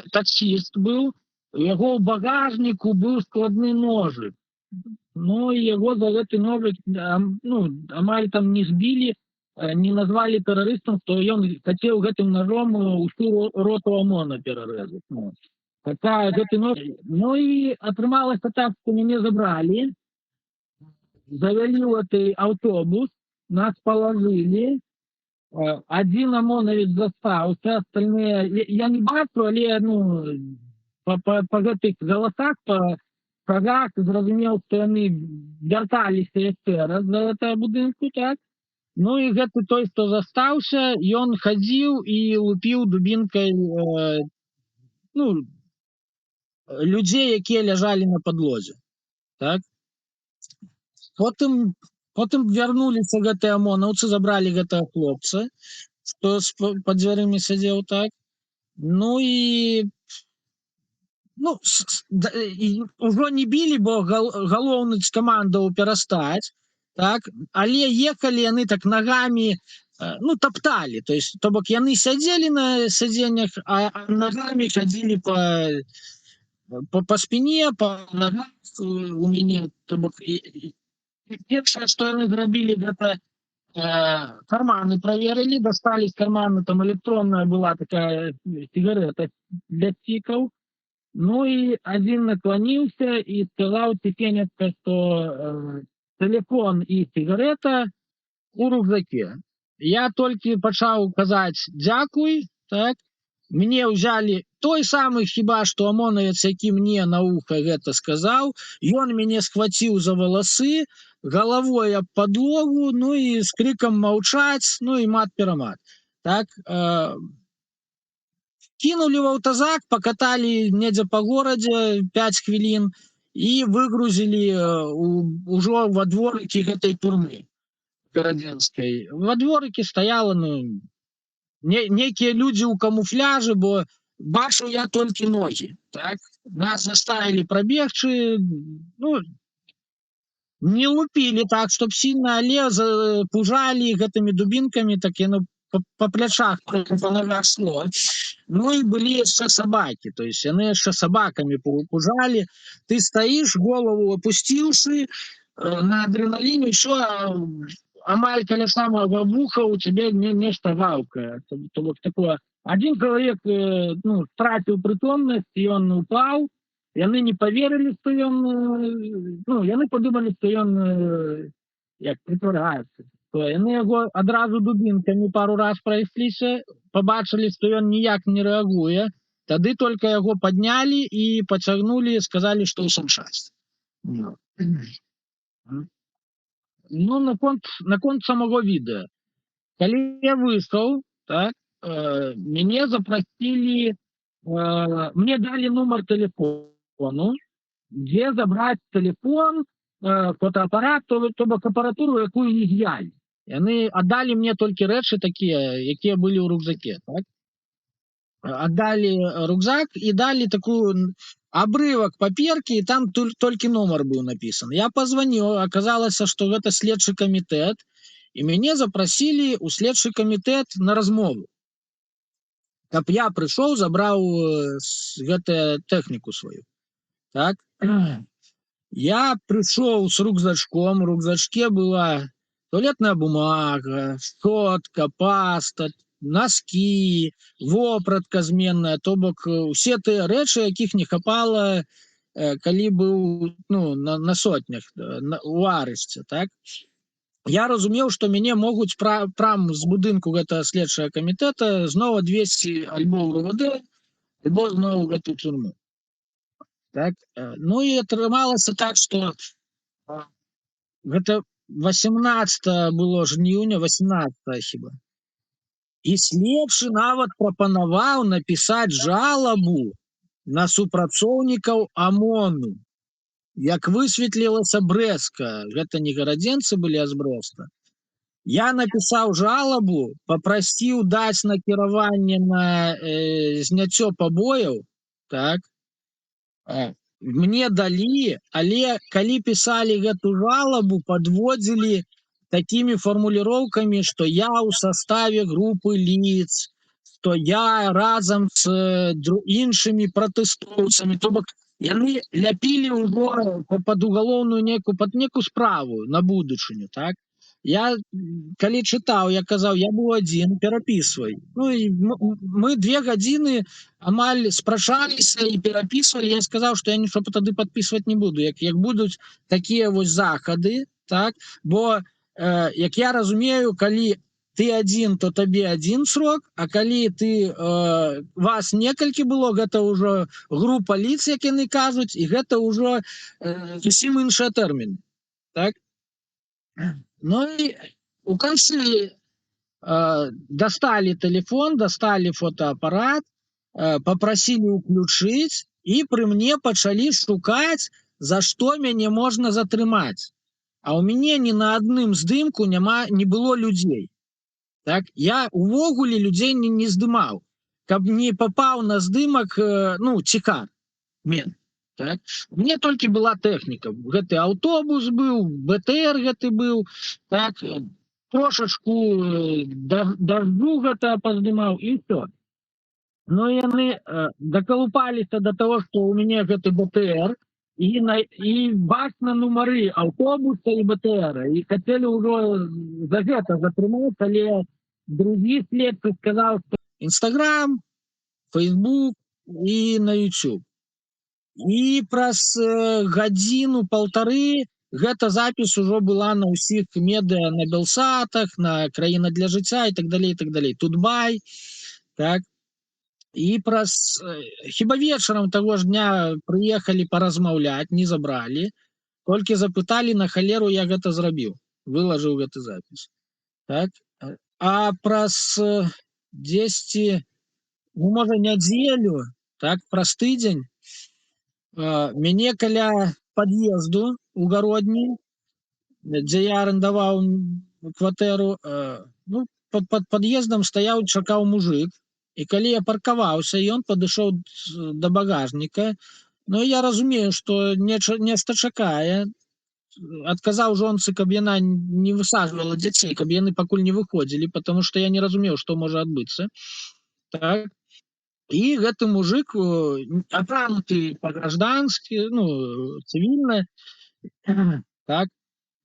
таксіст быў, у яго ў багажніку быў складны ножык. Ну і яго за гэты ножык амаль там не збілі, не назвалі тэрарыстам, што ён хацеў гэтым ножом усю роту ОМОНа перарэзаць. Гэты нож... Ну і атрымалася так, што мяне забралі, завялі ў гэты аўтобус, нас палажылі, адзін ОМОНавец застаўся, остальныя я не бачу, але па гэтых галасах, па прагах зразумеў, што яны вярталіся яшчэ раз за гэтага будынку, так. Ну і гэты той, што застаўся, ён хадзіў і лупіў дубінкай людзей, якія ляжалі на падлозе, так. Потым вярнуліся гэтыя ОМОНаўцы, забралі гэтага хлопца, што пад дзвярымі сядзеў, так. Ну і ўжо не білі, бо галоўны камандаў перастаць, так, але ехалі яны так нагамі, тапталі, то бок яны сядзелі на сядзеннях, а нагамі хадзілі па спіне, па нагах у мяне, то бок першае, што яны зрабілі, гэта карманы праверылі, дасталі з кармана, там электронная была такая сигарета для цікаў. Ну і адзін наклоніўся і сказаў ціхенечка, што тэлефон і сигарета у рюкзаке. Я толькі пачаў казаць дзякуй, так, мне ўзялі той самы хіба што ОМОНовец, які мне на ухо гэта сказаў, ён мяне схваціў за валасы, галавой аб падлогу, ну і з крыкам маўчаць, ну і мат-перамат. Так, кинули в автозак, покатали недзе по горадзе 5 хвілін і выгрузілі ўжо во дворыкі гэтай турмы гарадзенскай. Во дворыкі стаяла, ну, некія людзі ў камуфляжы, бо бачыў я толькі ногі. Так? Нас заставілі прабегчы, ну, не лупілі так, чтоб сильно, але пужалі гэтымі дубінкамі, так яно по плячах, по ногах шло. Ну і былі яшчэ сабакі, то есть яны яшчэ сабакамі пужалі. Ты стаіш, голову опусціўшы, на адреналіне, ўсё, амаль каля самого вуха у тебе нешта гаўкае. То вот такое. Один чалавек, ну, страціў прытомнасць, і ён упаў. Яны не поверили, што ён, ну, яны подумали, што ён як притвараецца. То яны яго адразу дубінкамі пару раз прайшліся, побачылі, што ён ніяк не рэагуе. Тады только яго паднялі і пацягнулі, сказалі, што ў санчасці. Ну, наконт самого відэа. Калі я выйшаў, так, мяне запрасілі, мне далі нумар телефону, где забраць телефон, фотоапарат, то бок апаратуру, якую не з'ялі. Яны аддалі мне толькі рэчы такія, якія былі ў рюкзаке. Так? Аддалі рюкзак і далі такую абрывак паперкі, і там толькі нумар быў напісан. Я позвонил, аказалася, што гэта следчы камітэт, і мяне запрасілі ў следчы камітэт на размову. Каб я прыйшоў, забраў гэтую тэхніку сваю. Так? Я пришел с рюкзачком, в рюкзачке была туалетная бумага, щетка, паста, носки, вопратка зменная, то бок усе тыя рэчы, якіх не хапала, калі быў, ну, на сотнях, у арышце. Так? Я разумеў, што мяне могуць прам з будынку гэтага следчага камітэта зноў адвезці альбо ў РОВД, альбо зноў у гэту турму. Так? Ну і атрымалася так, што гэта 18 было жніўня, 18 хіба. І следчы нават прапанаваў напісаць жалабу на супрацоўнікаў ОМОНу. Як высветлілася, брэстка, гэта не гарадзенцы былі, а з Брэста. Я напісаў жалабу, папрасіў даць накіраванне на зняццё пабояў, так? Мне далі, але калі пісалі гэту жалабу, подводзілі такімі фармуліроўкамі, што я ў составе групы лиц, што я разам з іншымі пратэстоўцамі, то бок яны ляпілі ўжо пад угалоўную некую справу на будучыню. Так? Я, калі чытаў, я казаў, я быў адзін, перапісвай. Ну, і мы 2 гадзіны амаль спрачаліся і перапісвалі. Я сказаў, што я нічого тады падпісваць не буду, як будуць такія вось захады. Так? Бо, як я разумею, калі ты адзін, то табе адзін срок, а калі ты, вас некалькі было, гэта ўжо група лиц, як яны кажуць, і гэта ўжо зусім іншыя тэрміны. Так? Ну і у канцы достали телефон, достали фотоапарат, попросили уключить, і пры мне пачалі шукаць, за што мяне можна затрымаць. А ў мяне ні на адным здымку не было людзей. Так? Я увогуле людзей не здымаў. Каб не папаў на здымак, ну, цікар. Так? Мне толькі была тэхніка. Гэты аўтобус быў, БТР гэты быў, так, трошачку дажджу гэта паздымаў, і ўсё. Ну, яны дакалупаліся да таго, што ў мяне гэты БТР, і бачна нумары аўтобуса і БТР, і хацелі ўжо за гэта затрымаць, але другі следчы сказаў, што Інстаграм, Фейсбук і на YouTube. І праз гадзіну-паўтары гэта запіс ужо была на ўсіх медыа, на Белсатах, на Краіна для жыцця і так далей, і так далей. Тутбай, так. І хіба вечарам таго ж дня прыехалі паразмаўляць, не забралі, толькі запыталі, на халеру я гэта зрабіў, вылажыў гэты запіс. Так? А праз 10, ну, можа, нядзелю, так, праз тыдзень, мяне каля пад'езду ў гародні, дзе я арендаваў кватэру, ну, пад пад'ездам стаяў, чакаў мужик, і калі я паркаваўся, ён падышоў да багажніка, ну, я разумею, што нешта чакае, адказаў жонцы, каб яна не высаджвала дзяцей, каб яны пакуль не выходзілі, потому што я не разумеў, што можа адбыцца. Так? І гэты мужик, апрануты па-гражданскі, ну, цывільна, так,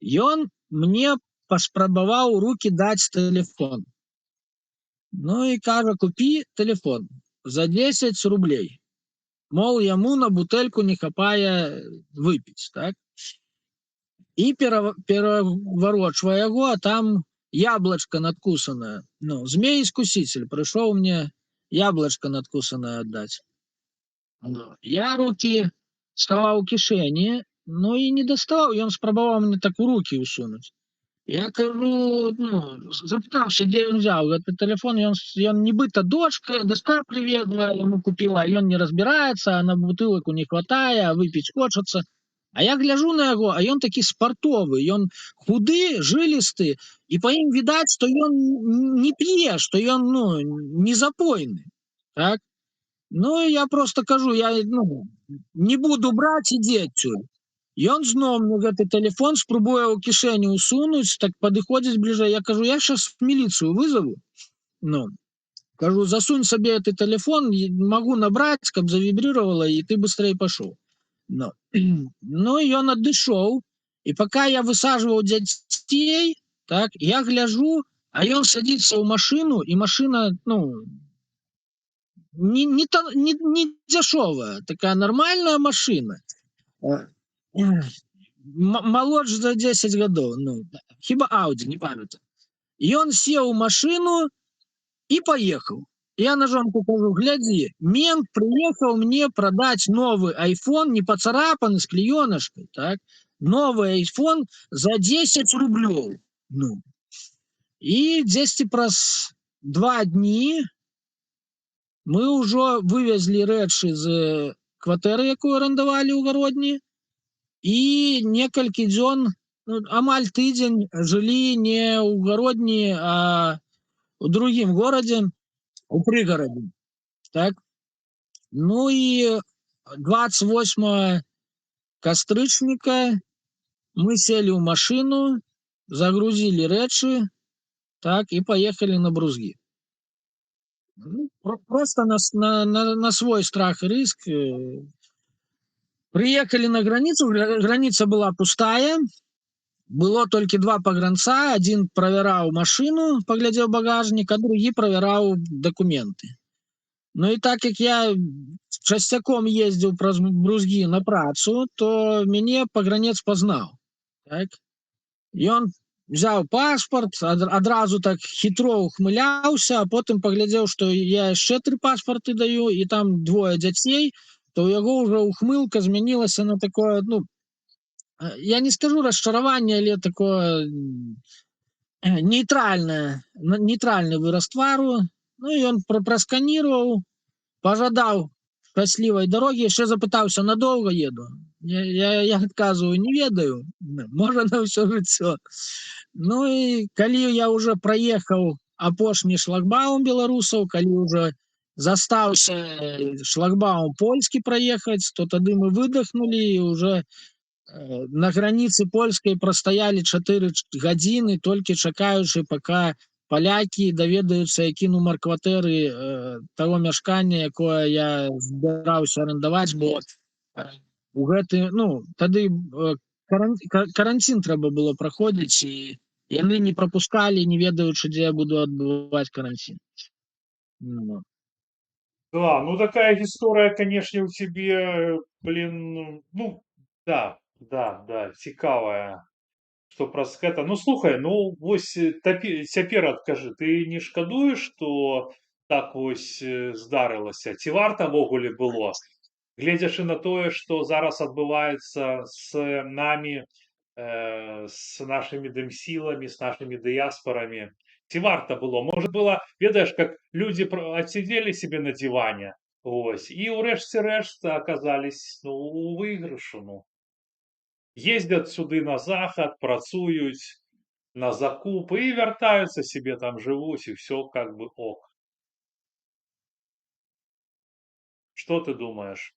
ён мне паспрабаваў у рукі даць тэлефон. Ну і кажа, купі тэлефон за 10 рублей. Мол, яму на бутэльку не хапае выпіць, так? І пераварочвае яго, а там яблочко надкусанае. Ну, змей-искуситель прыйшоў мне яблочко надкусанае аддаць. Я рукі схаваў у кішэні, ну і не даставаў, ён спрабаваў мне так у рукі ўсунуць. Я кажу, ну, запытаўся, дзе ён взяў гэты тэлефон, ён нібыта дачка прывезла, яму купіла, а ён не разбіраецца, а на бутылку не хватае, а выпіць хочацца. А я гляжу на яго, а ён такі спартовы, ён худы, жылісты, і па ім відаць, што ён не п'е, што ён, ну, не запойны. Так? Ну, я просто кажу, я, ну, не буду браць, ідзі адсюль. Ён зноў мне гэты тэлефон спрабуе ў кішэню ўсунуць, так падыходзіць бліжэй. Я кажу, я щас міліцыю вызову. Ну, кажу, засунь сабе гэты тэлефон, магу набраць, каб завібрировала, і ты быстрэй пашоў. Ну, ну ён адышоў, і пока я высажваў дзяцей, так, я гляжу, а ён садзіцца ў машыну, і машына, ну, не дзяшовая, такая нармальная машына. Малодш за 10 гадоў, ну, хіба Audi, не памятаю. Ён сеў у машыну і паехаў. Я на жонку кажу, глядзі, мент прыехаў мне прадаць новы iPhone, не пацарапаны, з клеёнашкай, так? Новы iPhone за 10 рублёў. Ну. І дзесьці праз 2 дні мы ўжо вывезлі рэчы з кватэры, якую арендавалі ў гародні, і некалькі дзён, ну, амаль тыдзень жылі не ў гародні, а ў другім горадзе, у прыгарадзе. Так? Ну і 28 кастрычніка мы селі ў машыну, загрузілі рэчы, так, і паехалі на Брузгі. Ну, просто на свой страх и риск. Приехали на границу, граница была пустая, было только 2 пагранца, один проверял машину, поглядел багажник, а другой проверял документы. Ну и так как я частяком ездил праз Брузгі на працу, то мяне пагранец познал. Так? И он взял паспорт, адразу так хитро ухмыляўся, а потым паглядзеў, што я яшчэ 3 паспорты даю, і там 2 дзяцей, то ў яго ўжо ухмылка змянілася на такое, ну, я не скажу расчараванне, але такое нейтральны выраз твару. Ну і ён прасканировал, пожадаў шчаслівай дарогі, яшчэ запытаўся, надоўга еду. Я адказваю, не ведаю, можа на ўсё жыццё. Ну і калі я уже праехаў апошні шлагбаум беларусаў, калі уже застаўся шлагбаум польскі праехаць, то тады мы выдохнули і уже на граніцы польскай прастаялі 4 гадзіны, толькі чакаючы, пока палякі даведаюцца, які нумар кватэры таго мяшкання, якое я збіраўся арендаваць, бо у гэты, ну, тады каранцін трэба было праходзіць, і яны не пропускалі, не ведаючы, дзе я буду адбываць каранцін. Ну. Да, ну такая история, конечно, у тебе, блин, ну, да, цікавая. Што праз гэта. Ну слухай, ну вось цяпер адкажы, ты не шкадуеш, што так вось здарылася? Ці варта ўвогуле было? Гледзячы на тое, што зараз адбываецца з намі, з нашымі дэмсіламі, з нашымі дыяспарамі. Ці варта было? Можа было, ведаеш, как людзі адсидзелі себе на диване, ось, і ўрэшце рэшт аказались, ну, у выйгрышу, ну. Ездзяць сюды на захад, працуюць на закупы і вяртаюцца себе там жывуць, і все как бы ок. Што ты думаеш?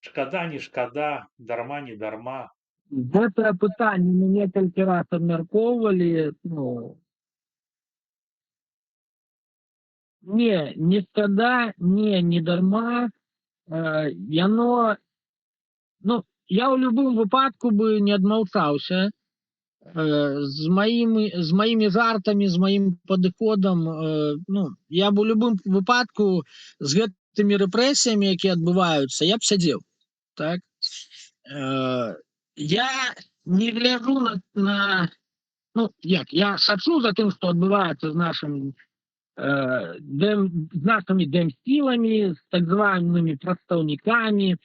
Шкада, не шкада, дарма, не дарма. Гэта пытанне мы некалькі раз абмяркоўвалі, ну, не шкада, не дарма, яно, ну, я ў любым выпадку бы не адмаўчаўся, з маімі жартамі, з маім падыходам, ну, я б у любым выпадку з гэтымі рэпрэсіямі, якія адбываюцца, я б сядзеў, так? Я не гляджу ну, як, я сачу за тым, што адбываецца з нашымі дэмсіламі, з так званымі прадстаўнікамі,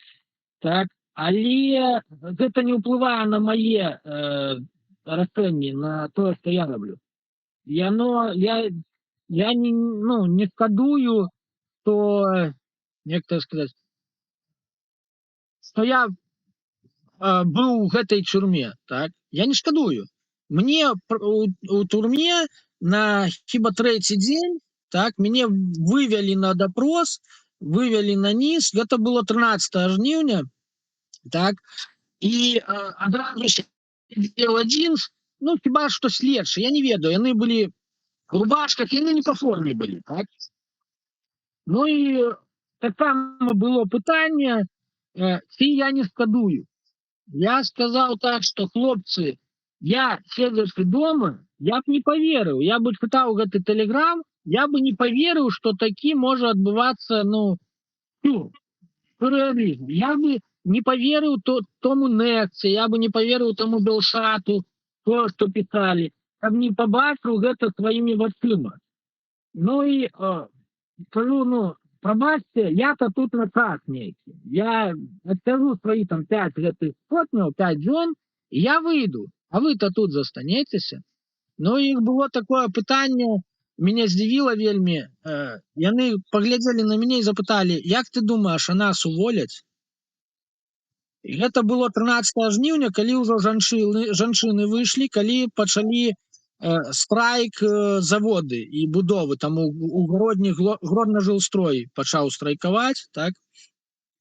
так, але гэта не ўплывае на мае рашэнні, на тое, што я раблю. Я не шкадую, што, як так сказаць, што я быў у гэтай чурме, так? Я не шкадую. Мне у турме на хіба трэці дзень, так, мяне вывялі на допрос, вывялі на низ, гэта было 13 жніўня, так, і адразу сидзеў адзін, ну, хіба што следчы, я не ведаю, яны былі в рубашках, яны не па форме былі, так? Ну і таксама было пытанне, ці я не шкадую. Я сказаў так, што хлопцы, я седзячы дома, я б не поверыў, я бы чытаў гэты тэлеграм, я бы не поверыў, што такі можа адбывацца, ну, сюррэалізм. Я бы не поверыў тому Некце, я бы не поверыў тому Белшату, то, што пісалі, каб не пабачыў гэта сваімі вачыма. Ну і кажу, ну, прабачце, я-то тут на час нейкі. Я адцяжу свои там 5 гэтых сотняў, 5 дзён, і я выйду. А вы-то тут застанецеся. Ну, і было такое пытанне, мяне здзівіла вельмі. Яны паглядзелі на мяне і запыталі: як ты думаеш, а нас уволяць? І гэта было 13 жніўня, калі ўжо жанчыны выйшлі, калі пачалі страйк заводы і будовы, там у Гродні Гродна-Жилстрой пачаў страйкаваць, так,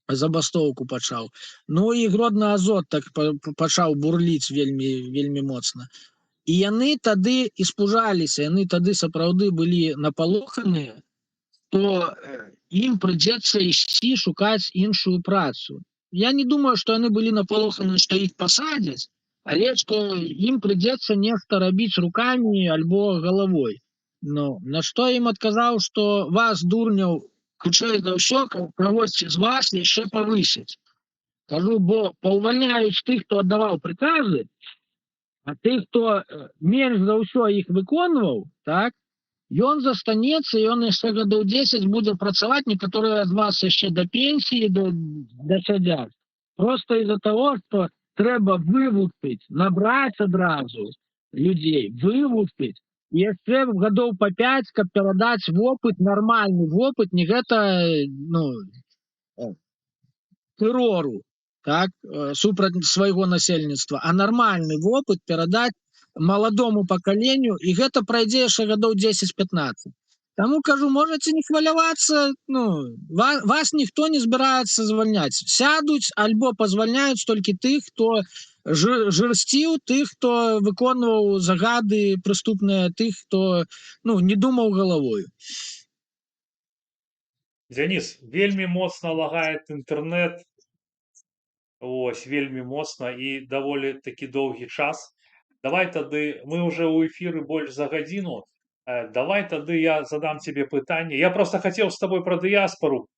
забастоўку пачаў. Ну і Гродна-Азот так пачаў бурліць вельмі моцна. І яны тады испужаліся, яны тады сапраўды былі напалоханыя, то ім прыйдзецца ісці шукаць іншую працу. Я не думаю, што яны былі напалоханы, што іх пасадзяць, але што ім прыйдзецца нешта рабіць рукамі альбо галавой. Ну, на што ім адказаў, што вас, дурняў, хутчэй за ўсё, кагосьці з вас яшчэ павысяць. Кажу, бо паўвальняюць тых, хто аддаваў прыказы, а тых, хто менш за ўсё іх выконваў, так, ён застанецца, ён яшчэ гадоў 10 будзе працаваць, некаторыя з вас яшчэ да пенсіі дасядзяць. Просто из-за того, што трэба вывучыць, набраць адразу людзей, вывучыць, і яшчэ гадоў па 5, каб перадаць вопыт, нармальны вопыт, не гэта, ну, тэрору, так, супраць свайго насельніцтва, а нармальны вопыт перадаць маладому пакаленню, і гэта прайдзе яшчэ гадоў 10-15. Таму кажу, можаце не хвалявацца, ну, вас ніхто не збіраецца звальняць. Сядуць альбо пазвальняюць толькі тых, хто жырсціў, тых, хто выконваў загады прыступныя, тых, хто, ну, не думаў галавою. Дзяніс, вельмі моцна лагае інтэрнэт, ось, вельмі моцна і даволі такі доўгі час. Давай тады, мы уже ў эфіры больш за гадзіну, давай тады я задам тебе пытанне. Я просто хацеў з табой пра дыяспару